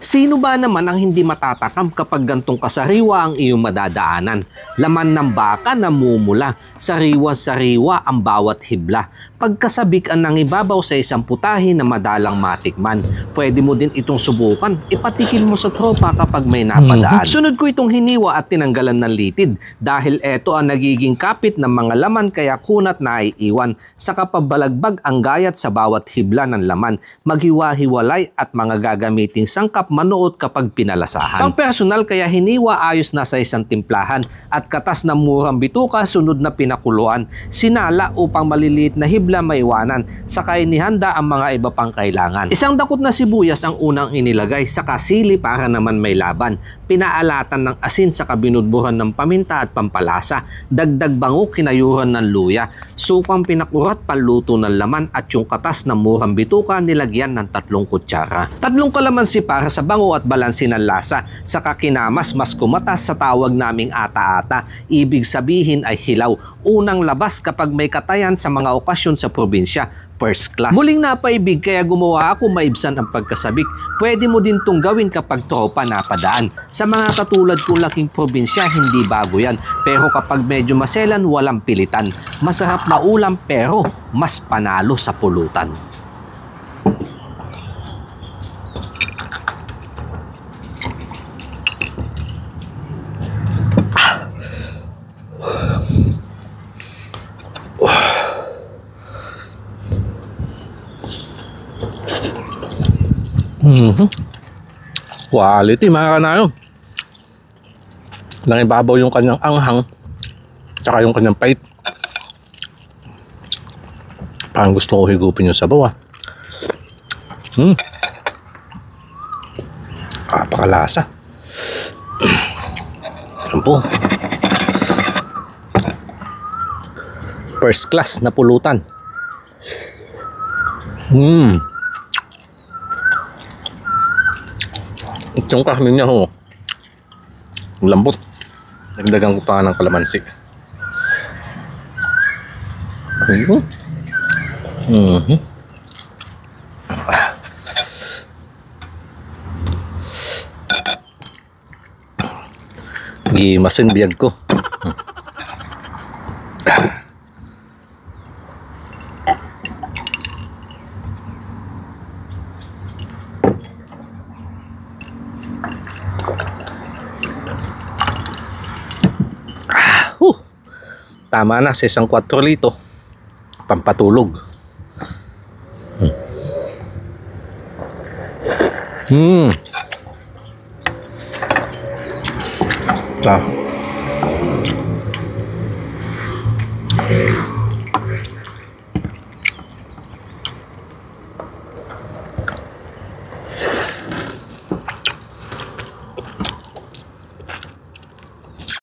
Sino ba naman ang hindi matatakam kapag gantong kasariwa ang iyong madadaanan? Laman ng baka namumula, sariwa-sariwa ang bawat hibla. Pagkasabik ang nangibabaw sa isang putahe na madalang matikman. Pwede mo din itong subukan, ipatikin mo sa tropa kapag may napadaan. Sunod ko itong hiniwa at tinanggalan ng litid dahil eto ang nagiging kapit ng mga laman kaya kunat na iiwan. Sa kapabalagbag ang gayat sa bawat hibla ng laman, maghiwa-hiwalay at mga gagamiting sangkap manood kapag pinalasahan. Pang personal kaya hiniwa ayos na sa isang timplahan at katas ng murang bituka sunod na pinakuluan. Sinala upang maliliit na hibla maiwanan, saka inihanda ang mga iba pang kailangan. Isang dakot na sibuyas ang unang inilagay, saka sili para naman may laban. Pinaalatan ng asin saka binudbuhan ng paminta at pampalasa. Dagdag bango kinayuhan ng luya. Sukang pinakurat panluto ng laman at yung katas ng murang bituka nilagyan ng 3 kutsara. 3 kalamansi para sa bango at balanse ng lasa. Saka kinamas mas kumatas sa tawag naming ata-ata. Ibig sabihin ay hilaw. Unang labas kapag may katayan sa mga okasyon sa probinsya. First class. Muling napaibig kaya gumawa ako maibsan ang pagkasabik. Pwede mo din itong gawin kapag tropa napadaan. Sa mga katulad kong laking probinsya, hindi bago yan. Pero kapag medyo maselan, walang pilitan. Masarap na ulam pero mas panalo sa pulutan. Quality mga kanayo. Nangibabaw yung kanyang anghang tsaka yung kanyang pait. Parang gusto ko higupin yung sabaw pakalasa. Yan po. First class na pulutan. Yung kanin niya lambot. Nagdagan ko pa ng kalamansi. Gimasin biyag ko. Tama na sa isang 4 lito pampatulog.